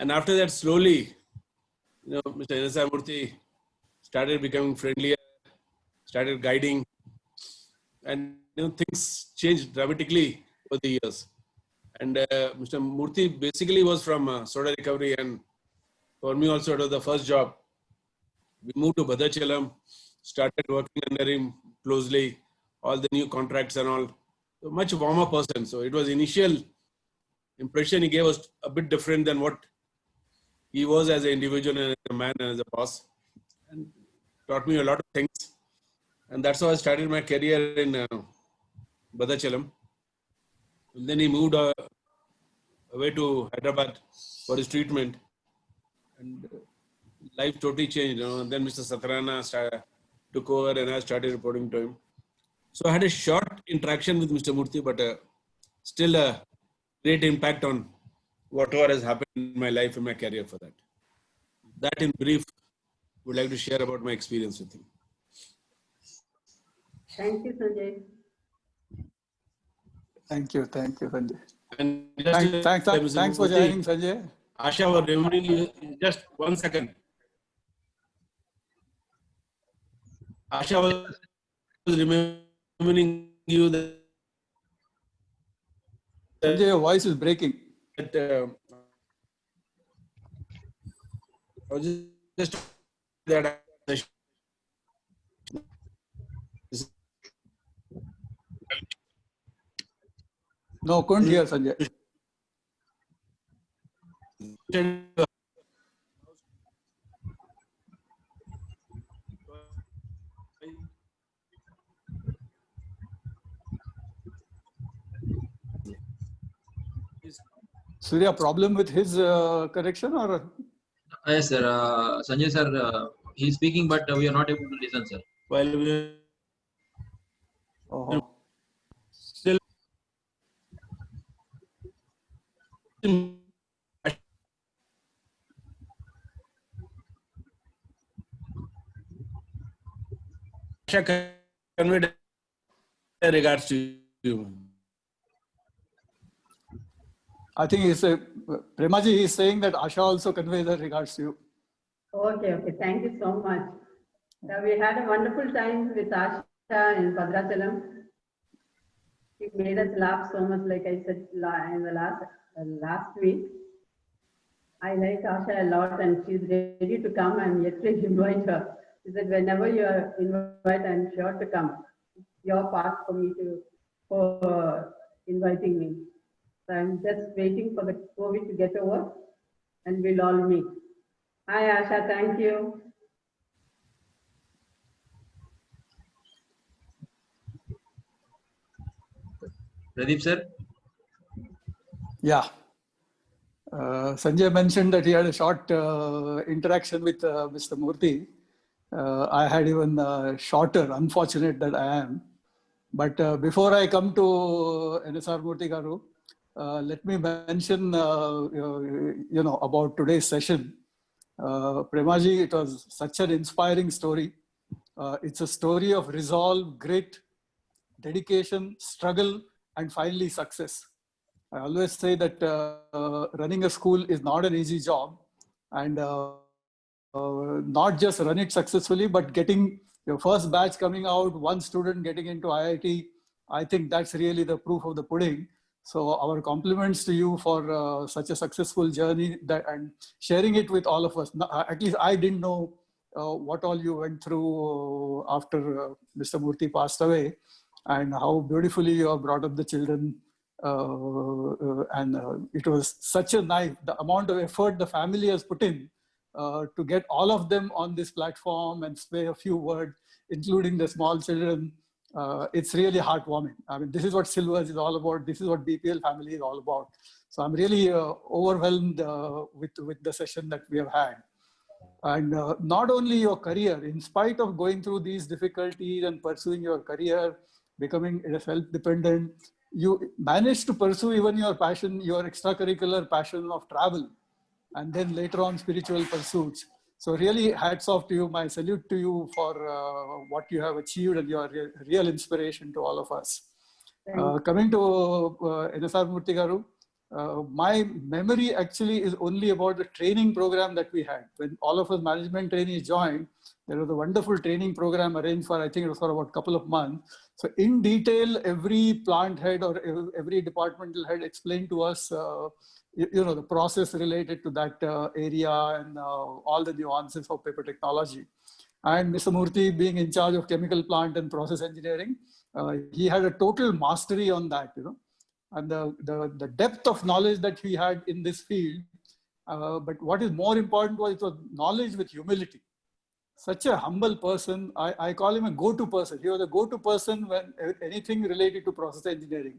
And after that, slowly, Mr. NSR Murthy started becoming friendlier, started guiding, and things changed dramatically over the years. And Mr. Murthy basically was from soda recovery, and for me also it was the first job. We moved to Bhadachalam, started working under him closely, all the new contracts and all. So much warmer person. So it was initial impression he gave us a bit different than what he was as an individual and as a man and as a boss, and taught me a lot of things. And that's how I started my career in Bhadachalam. And then he moved away to Hyderabad for his treatment, and life totally changed. And then Mr. Satrana took over, and I started reporting to him. So I had a short interaction with Mr. Murthy, but still a great impact on whatever has happened in my life and my career for that. That in brief, would like to share about my experience with him. Thank you, Sanjay. Thank you, Sanjay. And thanks for joining, Sanjay. Asha was remembering you, just 1 second. Asha was remembering you that Sanjay, your voice is breaking. Just that No, couldn't hear, Sanjay. Surya, problem with his connection or? Yes, sir. Sanjay sir, he's speaking, but we are not able to listen, sir. While we still conveyed regards to you. I think Premaji is saying that Asha also conveys her regards to you. Okay. Thank you so much. We had a wonderful time with Asha in Bhadrachalam. She made us laugh so much, like I said in the last week. I like Asha a lot, and she's ready to come. I'm yet to invite her. She said, whenever you are invited, I'm sure to come. It's your part for me for inviting me. So I'm just waiting for the COVID to get over, and we'll all meet. Hi, Asha. Thank you. Pradeep sir? Yeah. Sanjay mentioned that he had a short interaction with Mr. Murthy. I had even shorter, unfortunate that I am. But before I come to NSR Murthy Garu, let me mention, about today's session. Premaji, it was such an inspiring story. It's a story of resolve, grit, dedication, struggle, and finally success. I always say that running a school is not an easy job, and not just run it successfully, but getting your first batch coming out, one student getting into IIT, I think that's really the proof of the pudding. So our compliments to you for such a successful journey and sharing it with all of us. At least I didn't know what all you went through after Mr. Murthy passed away, and how beautifully you have brought up the children. It was such the amount of effort the family has put in to get all of them on this platform and say a few words, including the small children. It's really heartwarming. I mean, this is what Silvers is all about. This is what BPL family is all about. So I'm really overwhelmed with the session that we have had. And not only your career, in spite of going through these difficulties and pursuing your career, becoming self-dependent, you managed to pursue even your passion, your extracurricular passion of travel, and then later on spiritual pursuits. So really hats off to you. My salute to you for what you have achieved, and your real inspiration to all of us. Coming to NSR Murthy Garu, my memory actually is only about the training program that we had. When all of us management trainees joined, there was a wonderful training program arranged for, I think it was for about a couple of months. So in detail, every plant head or every departmental head explained to us, the process related to that area and all the nuances of paper technology. And Mr. Murthy, being in charge of chemical plant and process engineering, he had a total mastery on that, and the depth of knowledge that he had in this field. But what is more important was it was knowledge with humility. Such a humble person. I call him a go-to person. He was a go-to person when anything related to process engineering.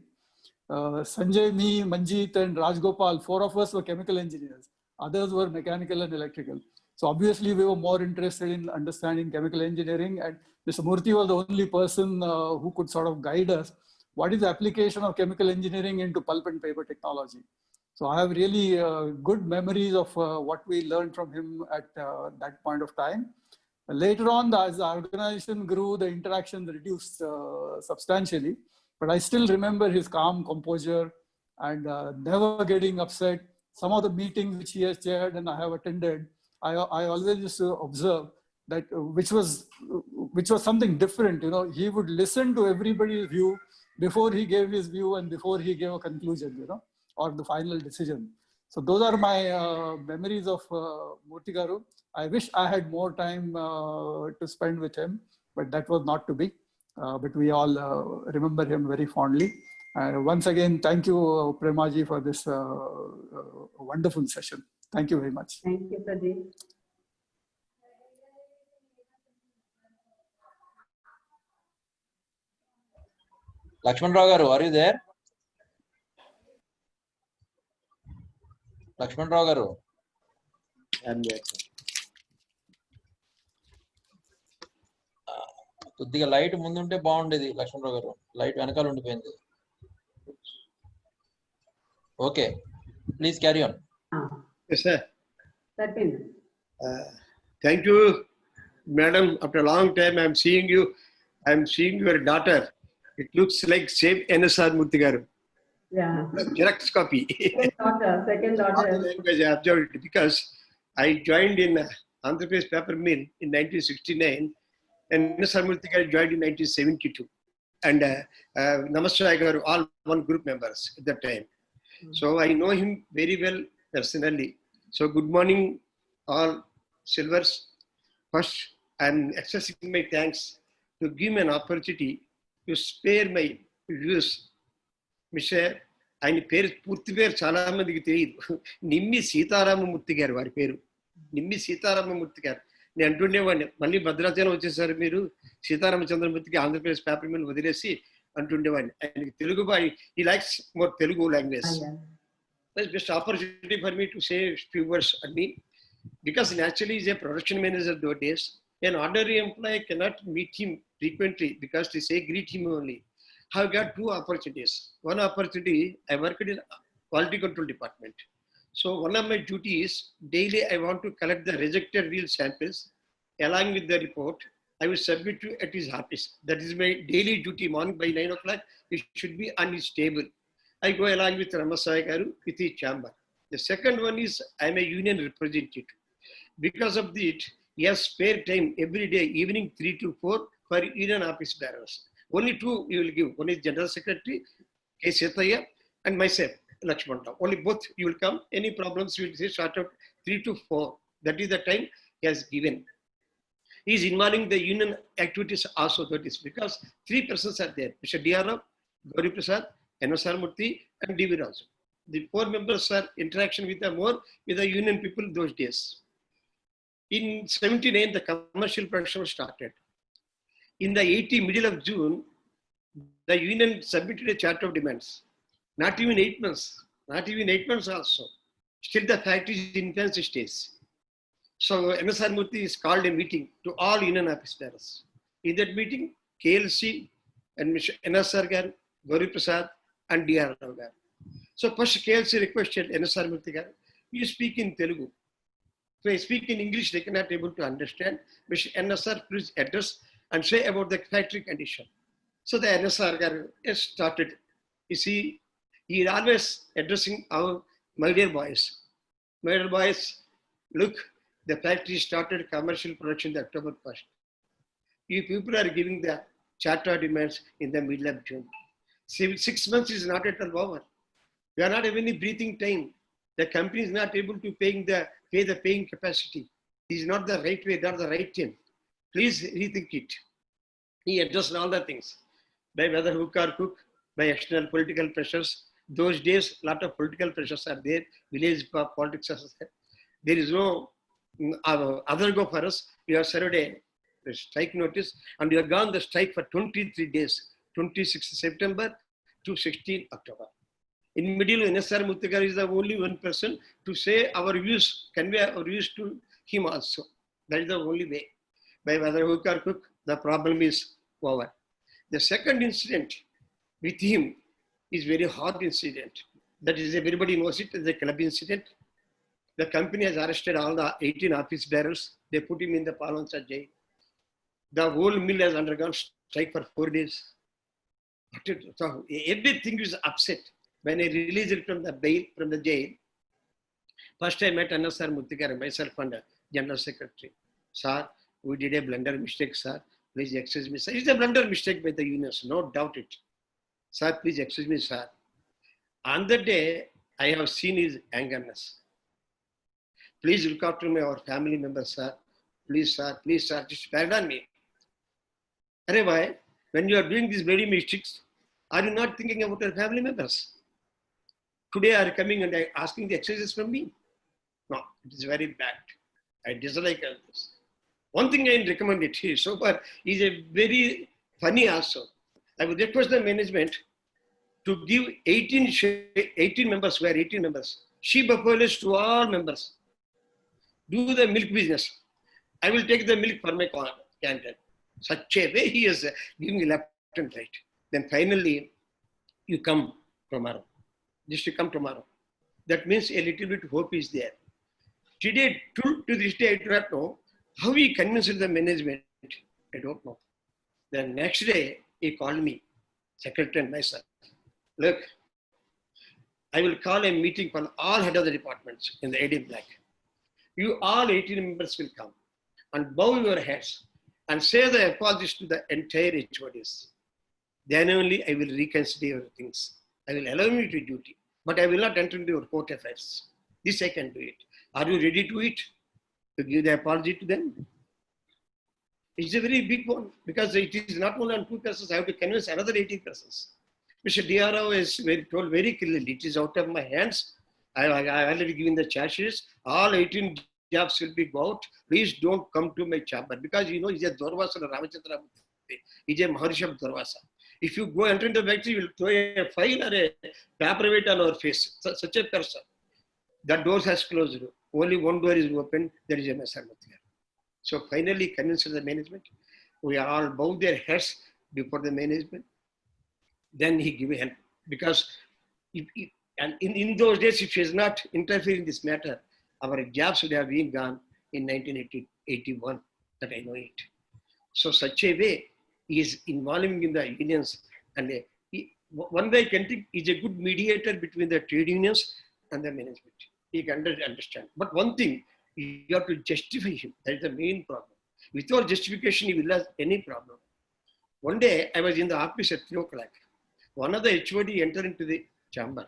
Sanjay, me, Manjeet, and Rajgopal, 4 of us were chemical engineers. Others were mechanical and electrical. So obviously we were more interested in understanding chemical engineering, and Mr. Murthy was the only person who could sort of guide us. What is the application of chemical engineering into pulp and paper technology? So I have really good memories of what we learned from him at that point of time. Later on, as the organization grew, the interactions reduced substantially. But I still remember his calm composure and never getting upset. Some of the meetings which he has chaired and I have attended, I always used to observe that which was something different. He would listen to everybody's view before he gave his view and before he gave a conclusion, or the final decision. So those are my memories of Murthy Garu. I wish I had more time to spend with him, but that was not to be. But we all remember him very fondly. Once again, thank you, Premaji, for this wonderful session. Thank you very much. Thank you, Pradeep. Lakshman Rao garu, are you there? Lakshman Rao garu. I'm there. కొద్దిగా light ముందుంటే బాగుండేది లక్ష్మణరావు గారు, light వెనకాల ఉండిపోయింది. Okay, please carry on. Yes, sir. Second. Thank you, madam. After a long time, I'm seeing you. I'm seeing your daughter. It looks like same NSR Murthy Garu. Yeah. Xerox copy. Second daughter. Language I observed it because I joined in Andhra Pradesh Paper Mill in 1969, and NSR Murthy Garu joined in 1972. And Namaste Garu, all one group members at that time. So I know him very well personally. So good morning, all Silvers. First, I'm expressing my thanks to give me an opportunity to spare my views. Mr. ఆయన పేరు పూర్తి పేరు చాలా మందికి తెలియదు. నిమ్మి సీతారామమూర్తి గారు వారి పేరు. నిమ్మి సీతారామమూర్తి గారు. నేను అంటుండేవాడిని, మళ్ళీ భద్రాచలం వచ్చేసారు మీరు, సీతారామచంద్రమూర్తికి ఆంధ్రప్రదేశ్ పేపర్ మిల్ వదిలేసి అంటుండేవాడిని. ఆయనకి తెలుగు ఈ likes more Telugu language. That's best opportunity for me to say a few words on me, because naturally he's a production manager those days. An ordinary employee cannot meet him frequently because they say greet him only. I've got 2 opportunities. One opportunity, I worked in quality control department. So one of my duties, daily I want to collect the rejected wheel samples along with the report. I will submit to at his office. That is my daily duty. Morning by 9 o'clock, it should be on his table. I go along with Ramasai Garu with his chamber. The second one is I'm a union representative. Because of it, he has spare time every day, evening 3 to 4 for union office bearers. Only 2 you will give. One is General Secretary, K. Setaya, and myself, Lakshman Rao. Only both you will come. Any problems you will say sort out 3 to 4. That is the time he has given. He is involving the union activities also. That is because 3 persons are there. Mr. D.R. Rao, Gauri Prasad, NSR Murthy, and D.V. also. The 4 members are interaction with the more with the union people those days. In 79, the commercial production started. In the 80, middle of June, the union submitted a chart of demands. Not even 8 months. Not even 8 months also. Still the factory is in infancy stage. So NSR Murthy is called a meeting to all union office bearers. In that meeting, KLC and Mr. NSR Garu, Gauri Prasad, and D.R. Rao Garu. So first KLC requested NSR Murthy Garu, you speak in Telugu. If I speak in English, they cannot able to understand. Mr. NSR, please address and say about the factory condition. So the NSR Garu started. You see, He is always addressing our, my dear boys. My dear boys, look, the factory started commercial production the October 1st. You people are giving the charter demands in the middle of June. 6 months is not at all over. We are not having any breathing time. The company is not able to pay the paying capacity. This is not the right way, not the right thing. Please rethink it. He addressed all the things by whether hook or crook, by external political pressures. Those days, a lot of political pressures are there. Village politics are there. There is no other go for us. We have served a strike notice and we have gone the strike for 23 days, 26 September to 16 October. In middle, NSR Murthy is the only one person to say our views, convey our views to him also. That is the only way. By whether hook or crook, the problem is over. The second incident with him is very hard incident. That is, everybody knows it as a club incident. The company has arrested all the 18 office bearers. They put him in the Palonsa jail. The whole mill has undergone strike for 4 days. So everything is upset. When I released it from the bail, from the jail, first I met NSR Murthy, myself and General Secretary. Sir, we did a blunder mistake, sir. Please excuse me, sir. It's a blunder mistake by the unions, no doubt it. Sir, please excuse me, sir. On the day, I have seen his angerness. Please look after our family members, sir. Please, sir, just pardon me. Why? When you are doing these bloody mistakes, are you not thinking about your family members? Today are coming and asking the excuses from me. No, it is very bad. I dislike this. One thing I recommend it here so far is a very funny also. I would request the management to give 18 members, where 18 members, sheep buffaloes to all members. Do the milk business. I will take the milk for my canteen. Such a way he is giving left and right. Then finally, you come tomorrow. Just to come tomorrow. That means a little bit hope is there. Today, to this day, I do not know how he convinced the management. I don't know. The next day, he called me, secretary and myself. Look, I will call a meeting for all head of the departments in the AD Black. You all 18 members will come and bow your heads and say the apologies to the entire HODs. Then only I will reconsider your things. I will allow you to duty, but I will not enter into your court affairs. This I can do it. Are you ready to it? To give the apology to them? It's a very big one because it is not only on 2 persons, I have to convince another 18 persons. Mr. D.R.O. is told very clearly, it is out of my hands. I already given the charges. All 18 jobs will be bought. Please don't come to my chamber because you know he's a Durvasa Ramachandra. He's a Maharishi of Durvasa. If you go enter into the factory, you will throw a file or a paperweight on our face. Such a person. The doors has closed. Only one door is open. There is a NSR Murthy. So finally convinced the management. We are all bow their heads before the management. Then he gave help. Because in those days, if he has not interfered in this matter, our jobs would have been gone in 1981. That I know it. So such a way, he is involving in the unions. And one way I can think is a good mediator between the trade unions and the management. He can understand. But one thing, you have to justify him. That is the main problem. Without justification, he will have any problem. One day, I was in the office at 3 o'clock. One of the HOD entered into the chamber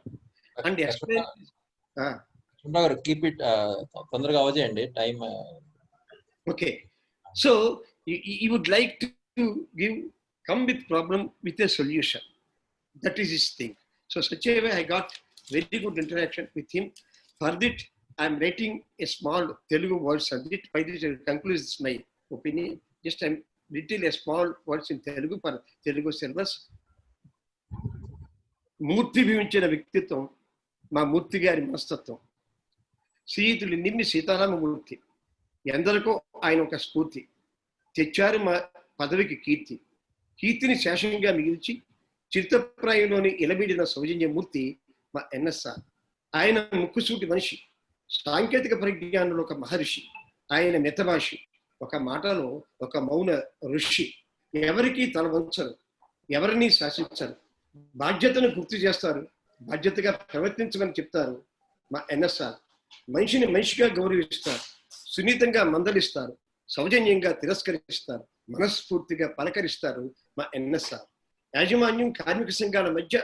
and explained. Keep it time. Okay. So, he would like to come with problem with a solution. That is his thing. So, such a way, I got very good interaction with him. For that, I am writing a small Telugu words on it. By this, I will conclude my opinion. Just I am writing a small words in Telugu for Telugu syllabus. మూర్తి భవించిన వ్యక్తిత్వం మా మూర్తి గారి మనస్తత్వం. శ్రీయుతులు నిమ్మి సీతారామమూర్తి ఎందరికో ఆయన ఒక స్ఫూర్తి. తెచ్చారు మా పదవికి కీర్తి. కీర్తిని శేషంగా మిగిల్చి చిరుతప్రాయంలోని ఇలబీడిన సౌజన్యమూర్తి మా ఎన్ఎస్ఆర్. ఆయన ముక్కుసూటి మనిషి, సాంకేతిక పరిజ్ఞానంలో ఒక మహర్షి. ఆయన మితభాషి, ఒక మాటలో ఒక మౌన ఋషి. ఎవరికి తల వంచరు, ఎవరిని శాసించరు, బాధ్యతను గుర్తు చేస్తారు, బాధ్యతగా ప్రవర్తించమని చెప్తారు మా ఎన్ఎస్ఆర్. మనిషిని మనిషిగా గౌరవిస్తారు, సున్నితంగా మందలిస్తారు, సౌజన్యంగా తిరస్కరిస్తారు, మనస్ఫూర్తిగా పలకరిస్తారు మా ఎన్ఎస్ఆర్. యాజమాన్యం కార్మిక సంఘాల మధ్య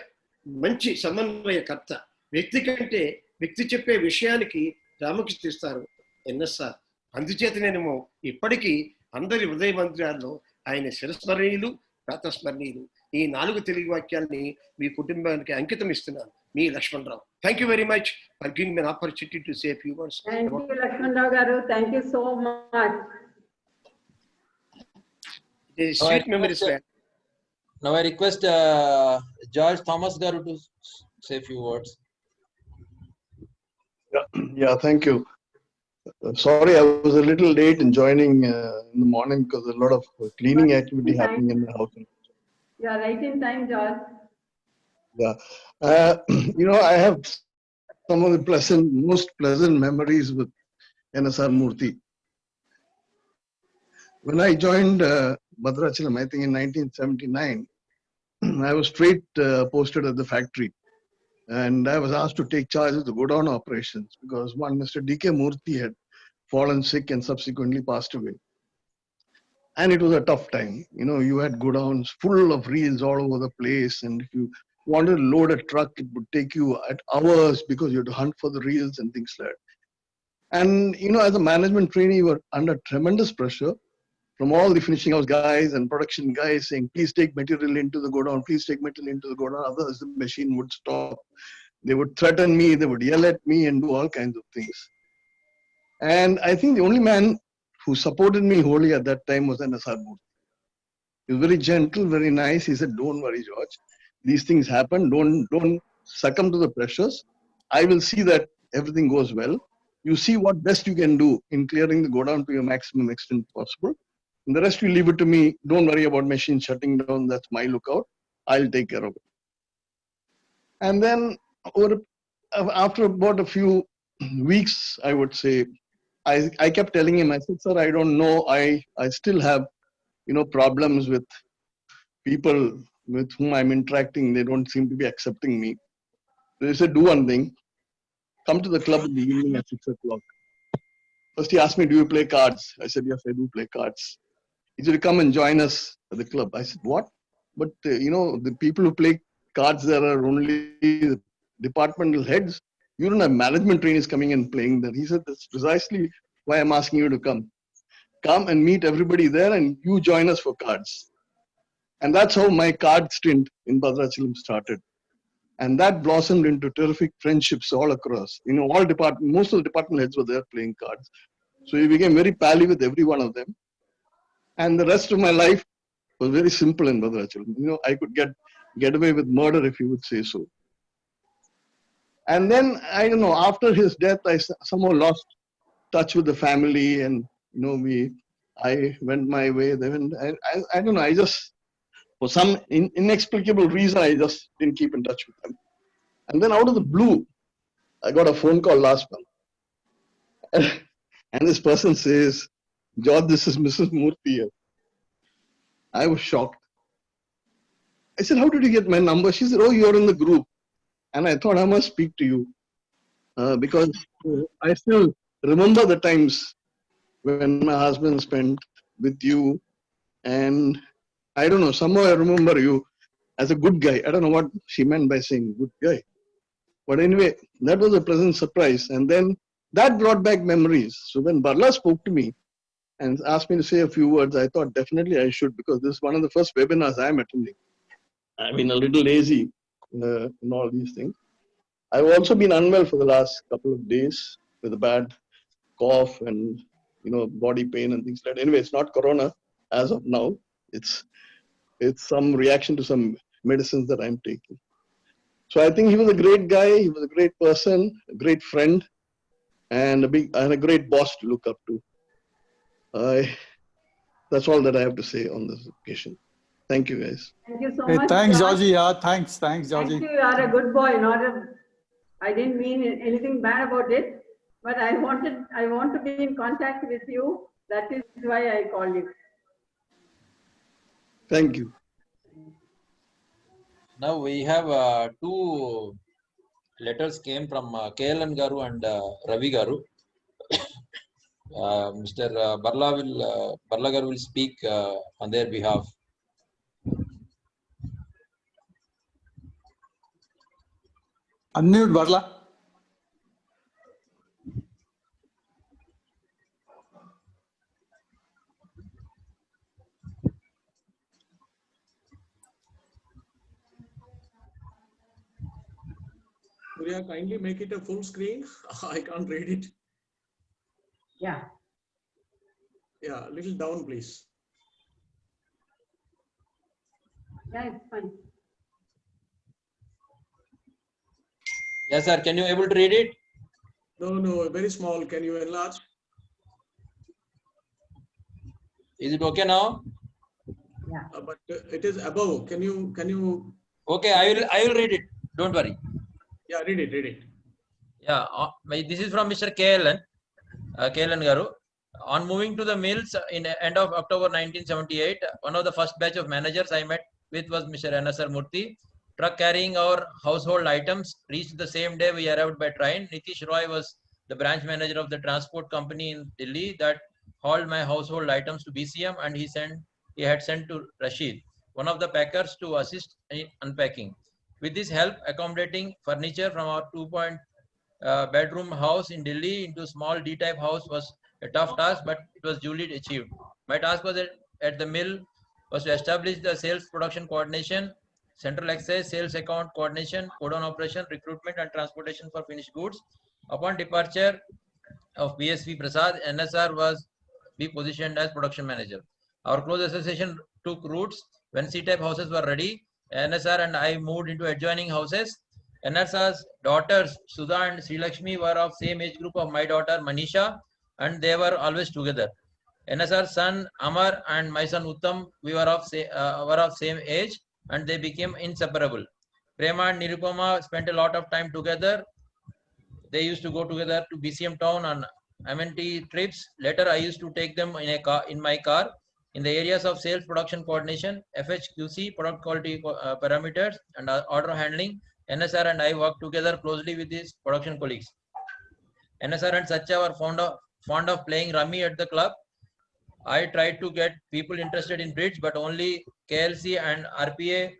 మంచి సమన్వయకర్త. వ్యక్తి కంటే వ్యక్తి చెప్పే విషయానికి ప్రాముఖ్యత ఇస్తారు ఎన్ఎస్ఆర్. అందుచేతనేమో ఇప్పటికీ అందరి హృదయ మందిరాల్లో ఆయన శిరస్మరణీయులు, ప్రాతస్మరణీయులు. ఈ 4 తెలుగు వాక్యాల్ని మీ కుటుంబానికి అంకితం ఇస్తున్నాను. మీ Lakshmanarao. Thank you very much for giving me an opportunity to say a few words. Thank you, Lakshmanrao garu. Thank you so much. It is sweet memories. Now I request George Thomas garu to say a few words. Yeah, thank you. Sorry, I was a little late in joining in the morning because a lot of cleaning activity happening in the house. You are right in time, George. Yeah. I have some of the most pleasant memories with NSR Murthy. When I joined Bhadrachalam, I think in 1979, I was straight posted at the factory. And I was asked to take charge of the godown operations because one Mr. D.K. Murthy had fallen sick and subsequently passed away. And it was a tough time. You had godowns full of reels all over the place. And if you wanted to load a truck, it would take you at hours because you had to hunt for the reels and things like that. And, as a management trainee, you were under tremendous pressure from all the finishing house guys and production guys saying, please take material into the godown, please take material into the godown, otherwise the machine would stop. They would threaten me, they would yell at me and do all kinds of things. And I think the only man who supported me wholly at that time was NSR Murthy. He was very gentle, very nice. He said, don't worry, George. These things happen. Don't succumb to the pressures. I will see that everything goes well. You see what best you can do in clearing the godown to your maximum extent possible. And the rest you leave it to me. Don't worry about machine shutting down. That's my lookout. I'll take care of it. And then after about a few weeks, I would say, I kept telling him, I said, sir, I don't know. I still have, problems with people with whom I'm interacting. They don't seem to be accepting me. So he said, do one thing. Come to the club in the evening at 6 o'clock. First he asked me, do you play cards? I said, yes, I do play cards. He said, come and join us at the club. I said, what? But, the people who play cards there are only departmental heads. You don't have management trainees coming and playing there. He said, that's precisely why I'm asking you to come. Come and meet everybody there and you join us for cards. And that's how my card stint in Bhadrachalam started. And that blossomed into terrific friendships all across. Most of the department heads were there playing cards. So we became very pally with every one of them. And the rest of my life was very simple in Bhadrachalam. I could get away with murder if you would say so. And then, I don't know, after his death, I somehow lost touch with the family and, I went my way. I don't know, I just, for some inexplicable reason, I just didn't keep in touch with them. And then out of the blue, I got a phone call last month. And this person says, George, this is Mrs. Murthy here. I was shocked. I said, how did you get my number? She said, oh, you're in the group. And I thought I must speak to you because I still remember the times when my husband spent with you. And I don't know, somehow I remember you as a good guy. I don't know what she meant by saying good guy. But anyway, that was a pleasant surprise. And then that brought back memories. So when Barla spoke to me and asked me to say a few words, I thought definitely I should because this is one of the first webinars I'm attending. I've been a little lazy in all these things. I've also been unwell for the last couple of days with a bad cough and body pain and things like that. Anyway, it's not corona as of now. It's some reaction to some medicines that I'm taking. So I think he was a great guy. He was a great person, a great friend, and a great boss to look up to. That's all that I have to say on this occasion. Thank you, guys. Thank you so Hey, much. thanks, George. Georgie. Yeah, thanks, Georgie. Thank you. You are a good boy. I didn't mean anything bad about it, but I want to be in contact with you. That is why I called you. Thank you. Now we have two letters came from KLN Garu and Ravi Garu. Mr. Barla Garu will speak on their behalf. Unmute Barla. Surya, kindly make it a full screen. I can't read it. Yeah. Yeah, little down, please. Yeah, it's fine. Yes, sir. Can you able to read it? No, very small. Can you enlarge? Is it okay now? Yeah. But it is above. Can you? Okay, I will read it. Don't worry. Yeah, read it. Yeah, this is from Mr. KLN Garu. On moving to the mills in end of October 1978, one of the first batch of managers I met with was Mr. NSR Murthy. Truck carrying our household items reached the same day we arrived by train. Nitish Roy was the branch manager of the transport company in Delhi that hauled my household items to BCM, and he had sent to Rashid, one of the packers, to assist in unpacking. With this help, accommodating furniture from our 2-bedroom house in Delhi into small D-type house was a tough task, but it was duly achieved. My task was at the mill was to establish the sales production coordination, central excise, sales account coordination, cordon operation, recruitment and transportation for finished goods. Upon departure of BSV Prasad, NSR was be positioned as production manager. Our close association took roots when C-type houses were ready. NSR and I moved into adjoining houses. NSR's daughters Sudha and Sri Lakshmi were of same age group of my daughter Manisha, and they were always together. NSR's son Amar and my son Uttam, we were of same age, and they became inseparable. Prema and Nirupama spent a lot of time together. They used to go together to BCM town on MNT trips. Later, I used to take them in my car. In the areas of sales production coordination, FHQC, product quality parameters, and order handling, NSR and I work together closely with his production colleagues. NSR and Satya were fond of playing rummy at the club. I tried to get people interested in bridge, but only KLC and RPA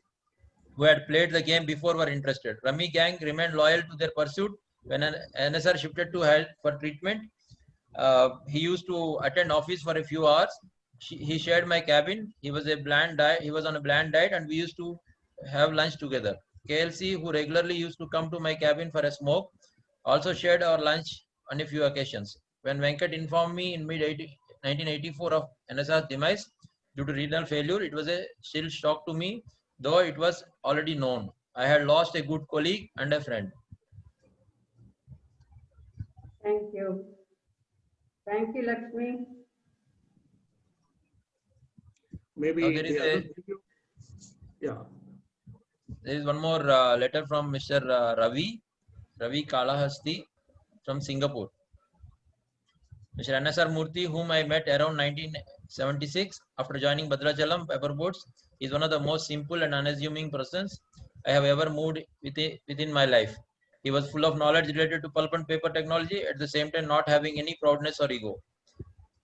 who had played the game before were interested. Rummy gang remained loyal to their pursuit. When NSR shifted to health for treatment, he used to attend office for a few hours. He shared my cabin. He was on a bland diet, and we used to have lunch together. KLC, who regularly used to come to my cabin for a smoke, also shared our lunch on a few occasions. When Venkat informed me in mid-1984 of NSR's demise due to renal failure, it was a still shock to me, though it was already known. I had lost a good colleague and a friend. Thank you. Thank you, Lakshmi. Maybe Now there is one more letter from Mr. Ravi Kalahasti from Singapore. Mr. NSR Murthy, whom I met around 1976 after joining Bhadrachalam Paperboards, is one of the most simple and unassuming persons I have ever moved within my life. He was full of knowledge related to pulp and paper technology, at the same time not having any proudness or ego.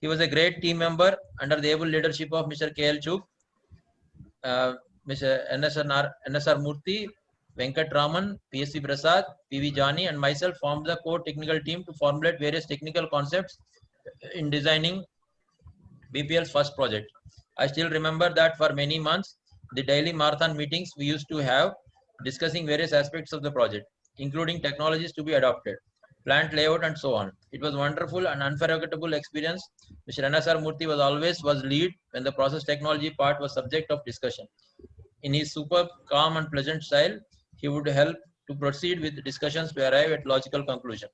He was a great team member under the able leadership of Mr. KL Chuk, Mr. NSR Murthy, Venkat Raman, PSC Prasad, PV Jani, and myself formed the core technical team to formulate various technical concepts in designing BPL's first project. I still remember that for many months, the daily marathon meetings we used to have discussing various aspects of the project, including technologies to be adopted, plant layout, and so on. It was wonderful and unforgettable experience. Mr. NSR Murthy was lead when the process technology part was subject of discussion. In his superb, calm, and pleasant style, he would help to proceed with discussions to arrive at logical conclusion.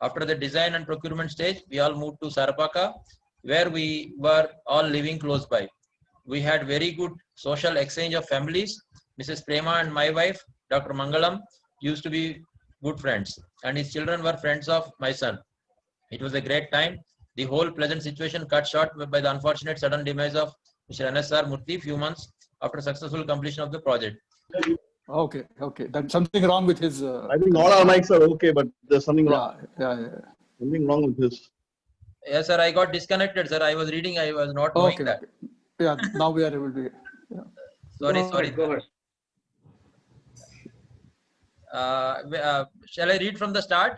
After the design and procurement stage, we all moved to Sarapaka, where we were all living close by. We had very good social exchange of families. Mrs. Prema and my wife, Dr. Mangalam, used to be good friends, and his children were friends of my son. It was a great time. The whole pleasant situation cut short by the unfortunate sudden demise of Mr. NSR Murthy few months after successful completion of the project. Okay, okay. That's something wrong with his. I think all our mics are okay, but there's something wrong. Yeah. Something wrong with this. Yes, sir. I got disconnected, sir. I was reading. I was not knowing Okay, that. okay. Yeah, now we are able to hear. Yeah. Sorry. Go ahead. Shall I read from the start?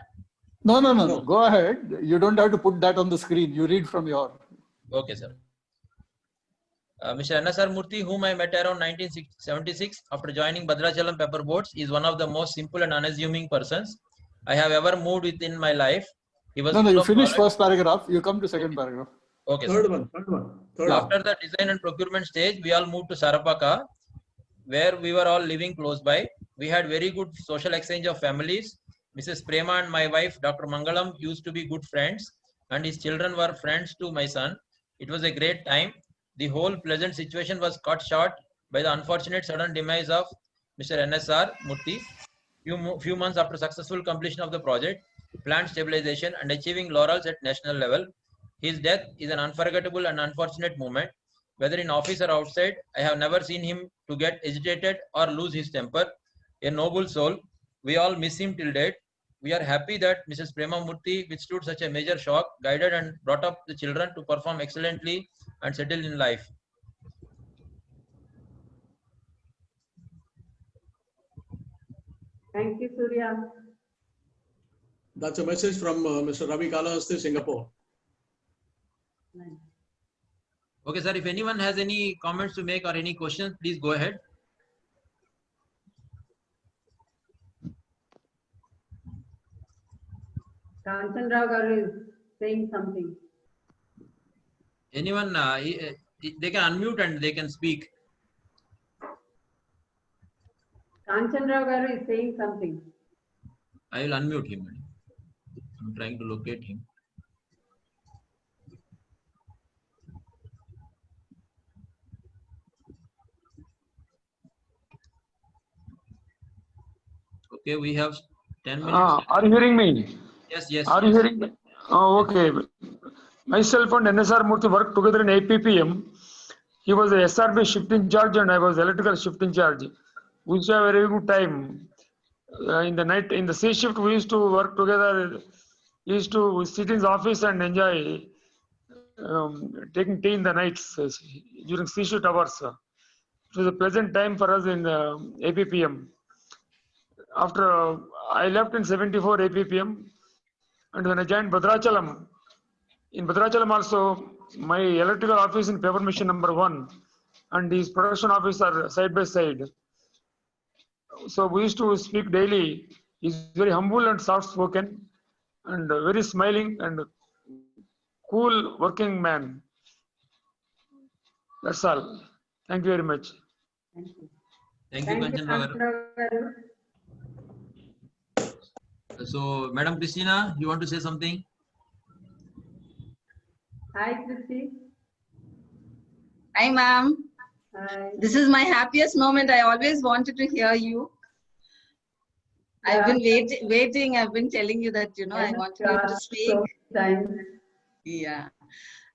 No. Go ahead. You don't have to put that on the screen. You read from your. Okay, sir. Mr. N.S.R. Murthy, whom I met around 1976 after joining Bhadrachalam Pepper Boats, is one of the most simple and unassuming persons I have ever moved with in my life. He was No, full you of finish knowledge. first paragraph. You come to second paragraph. Okay, sir. Third one. After the design and procurement stage, we all moved to Sarapaka, where we were all living close by. We had very good social exchange of families. Mrs. Prema and my wife, Dr. Mangalam, used to be good friends, and his children were friends to my son. It was a great time. The whole pleasant situation was cut short by the unfortunate sudden demise of Mr. N.S.R. Murthy. Few months after successful completion of the project, plant stabilization, and achieving laurels at national level, his death is an unforgettable and unfortunate moment. Whether in office or outside, I have never seen him to get agitated or lose his temper. A noble soul. We all miss him till date. We are happy that Mrs. Prema Murthy withstood such a major shock, guided and brought up the children to perform excellently and settle in life. Thank you, Surya. That's a message from Mr. Ravi Kalahasti, Singapore. Nice. Okay, sir. If anyone has any comments to make or any questions, please go ahead. Kanchan Rao Garu is saying something. Anyone, they can unmute and they can speak. Kanchan Rao Garu is saying something. I will unmute him. I'm trying to locate him. Okay, we have 10 minutes. Are you hearing me? Yes. Are you hearing me? Oh, okay. Myself and N.S.R. Murthy worked together in APPM. He was the SRB shift in charge and I was electrical shift in charge. We used to have a very good time. In the night, in the C shift, we used to work together. We used to sit in the office and enjoy taking tea in the nights during C shift hours. It was a pleasant time for us in APPM. After I left in 74 APPM, and when I joined Bhadrachalam, in Bhadrachalam also, my electrical office in paper machine number 1 and his production office are side by side. So we used to speak daily. He's very humble and soft spoken and very smiling and cool working man. That's all. Thank you very much. Thank you. Thank you, Kanchan Rao Garu. So, Madam Christina, you want to say something? Hi, Christy. Hi, ma'am. Hi. This is my happiest moment. I always wanted to hear you. I've been waiting. I've been telling you that, I wanted you to speak. So times. Yeah.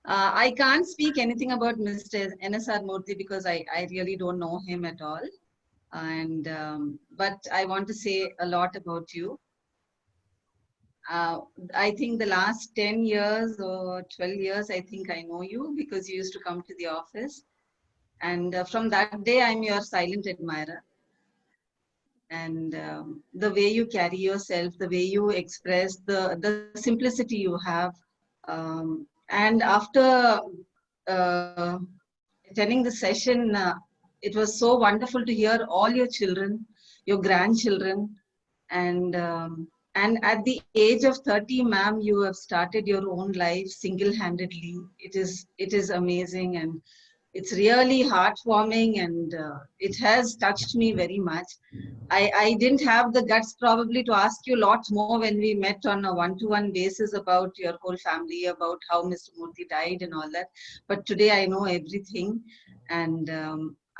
I can't speak anything about Mr. N.S.R. Murthy because I really don't know him at all. And but I want to say a lot about you. I think the last 10 years or 12 years, I think I know you because you used to come to the office. And from that day, I'm your silent admirer. And the way you carry yourself, the way you express, the simplicity you have. And after attending the session, it was so wonderful to hear all your children, your grandchildren, and at the age of 30, ma'am, you have started your own life single-handedly. It is amazing, and it's really heartwarming, and it has touched me very much. I didn't have the guts probably to ask you lots more when we met on a one-to-one basis about your whole family, about how Mr. Murthy died and all that. But today I know everything, and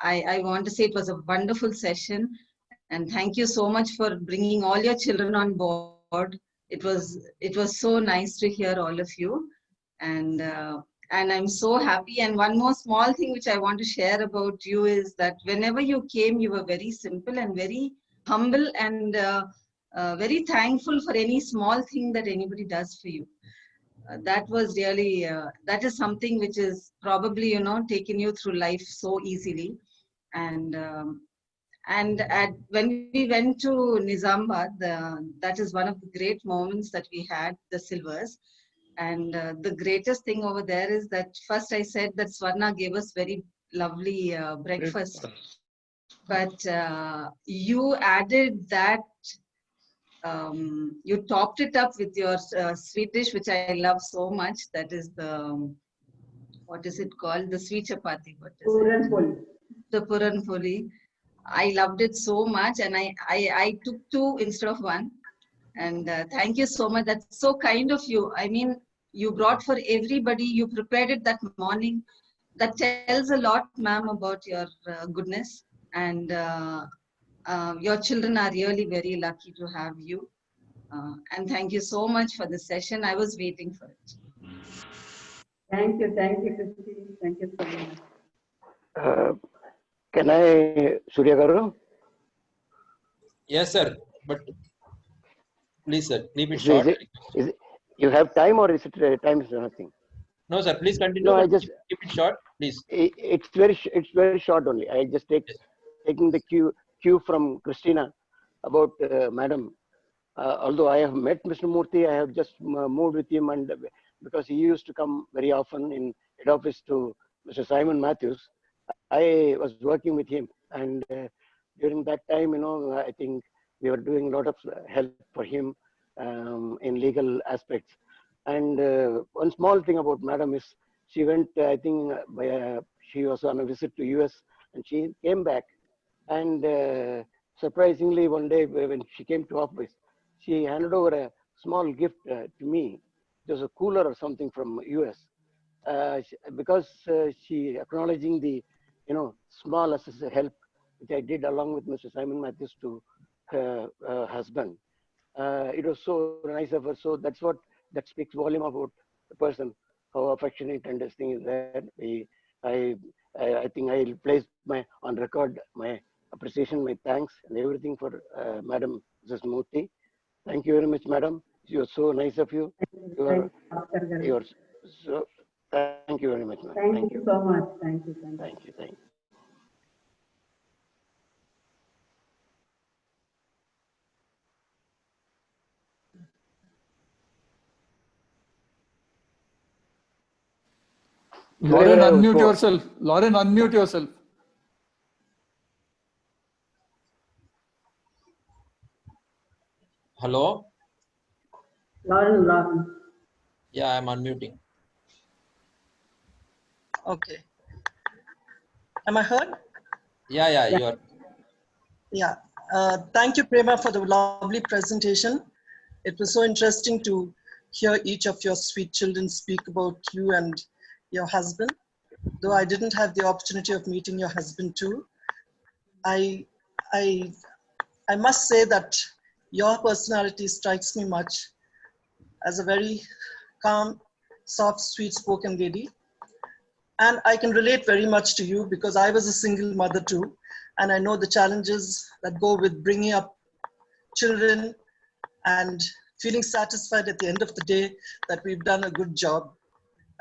I want to say it was a wonderful session. And thank you so much for bringing all your children on board. It was so nice to hear all of you. And And I'm so happy. And one more small thing which I want to share about you is that whenever you came, you were very simple and very humble and very thankful for any small thing that anybody does for you. That was really, that is something which is probably, you know, taken you through life so easily. And when we went to Nizamabad, that is one of the great moments that we had, the silvers. And the greatest thing over there is that first I said that Swarna gave us very lovely breakfast. But you added that, you topped it up with your sweet dish, which I love so much. That is the, what is it called? The sweet chapati. What is Puran poli. the Puran poli. I loved it so much, and I took 2 instead of 1. And thank you so much. That's so kind of you. I mean, you brought for everybody. You prepared it that morning. That tells a lot, ma'am, about your goodness. And your children are really very lucky to have you. And thank you so much for the session. I was waiting for it. Thank you, Christy. Thank you so much. Can I, Surya Garu? Yes, sir. But please, sir, keep it Is short. it, you have time, or is it time is nothing? No, sir. Please continue. No, I but just keep it short, please. it's very short only. I just taking the cue from Christina about Madam. Although I have met Mr. Murthy, I have just moved with him, and because he used to come very often in head office to Mr. Simon Matthews, I was working with him, and during that time, you know, I think we were doing a lot of help for him in legal aspects. And one small thing about Madam is she went, I think, she was on a visit to US, and she came back, and surprisingly, one day when she came to office, she handed over a small gift to me. It was a cooler or something from US, because she acknowledging the, you know, small assistance help which I did along with Mr. Simon Matthews to her husband. It was so nice of her. So that speaks volume about the person, how affectionate and this thing is there. I think I'll place on record my appreciation, my thanks, and everything for Madam Mrs. Murthy. Thank you very much, Madam. You are so nice of you. You are so. Thank you very much, ma'am. Thank you so much. Thank you. Thank you. Lauren, unmute yourself. Lauren, unmute yourself. Hello? Lauren. Yeah, I'm unmuting. Okay. Am I heard? Yeah, you are. Yeah. Thank you, Prema, for the lovely presentation. It was so interesting to hear each of your sweet children speak about you and your husband. Though I didn't have the opportunity of meeting your husband too, I must say that your personality strikes me much as a very calm, soft, sweet-spoken lady. And I can relate very much to you because I was a single mother too. And I know the challenges that go with bringing up children and feeling satisfied at the end of the day that we've done a good job.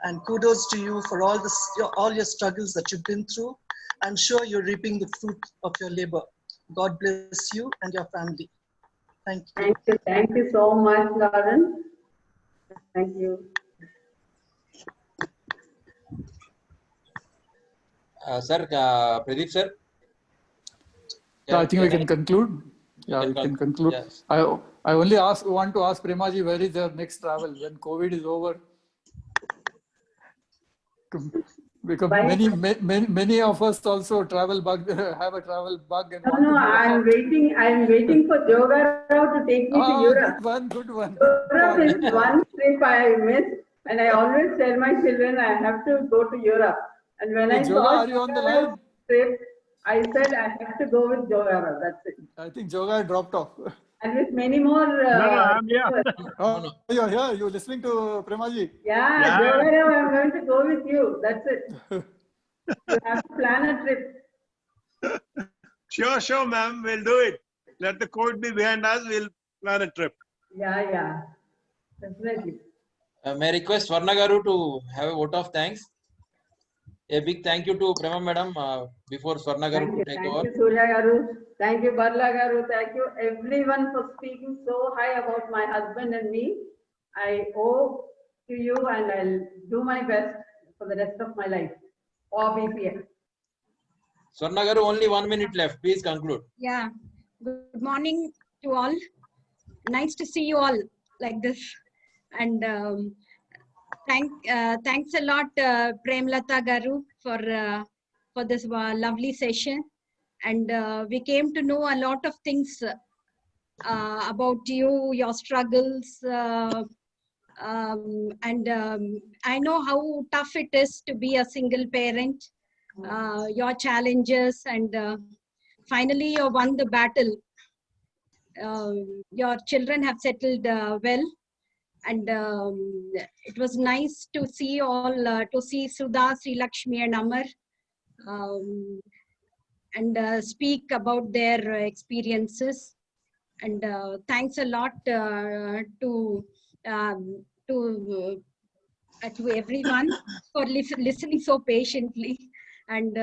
And kudos to you for all your struggles that you've been through. I'm sure you're reaping the fruit of your labor. God bless you and your family. Thank you. Thank you so much, Lauren. Thank you. Sir, Pradeep sir. Yeah, I think we can conclude. Yeah, we can conclude. Yes. I only want to ask Premaji, where is their next travel when COVID is over? Because many of us also travel bug, have a travel bug. And no, I'm waiting for Joga Rao to take me to Europe. Good one. Europe is one trip I missed, and I always tell my children I have to go to Europe. And when I saw are you on the line? Trip, I said I have to go with Joga Rao. That's it. I think Joga dropped off. And with many more. I'm here. Oh, you're here. You're listening to Premaji. Yeah, Yeah. Devarav, I'm going to go with you. That's it. You have to plan a trip. Sure, ma'am. We'll do it. Let the court be behind us. We'll plan a trip. Yeah. Definitely. May I request Swarna Garu to have a vote of thanks. A big thank you to Prema Madam before Swarna Garu to take over. Thank you, Surya Garu. Thank you, Barla Garu. Thank you, everyone, for speaking so high about my husband and me. I owe to you, and I'll do my best for the rest of my life. Or BPM. Swarna Garu, only 1 minute left. Please conclude. Yeah. Good morning to all. Nice to see you all like this. And thanks a lot, Premlata Garu, for this lovely session. And we came to know a lot of things about you, your struggles, and I know how tough it is to be a single parent, your challenges, and finally you won the battle. Your children have settled well, and it was nice to see to see Sudha, Sri Lakshmi, and Amar, and speak about their experiences. And thanks a lot to everyone for listening so patiently. And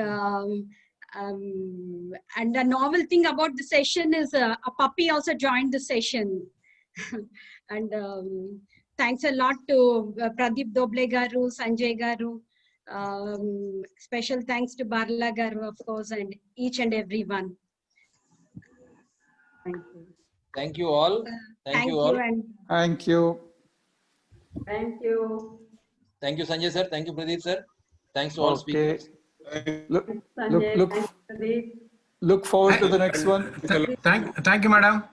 the novel thing about the session is a puppy also joined the session. And thanks a lot to Pradeep Doble Garu, Sanjay Garu. Special thanks to Barla Garu, of course, and each and everyone. Thank you. Thank you all. Thank you all. And Thank you. Thank you. Thank you, Sanjay sir. Thank you, Pradeep sir. Thanks to all Okay. speakers. Sanjay, thank you, Look forward to the next one. Thank you, madam.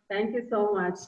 Thank you so much.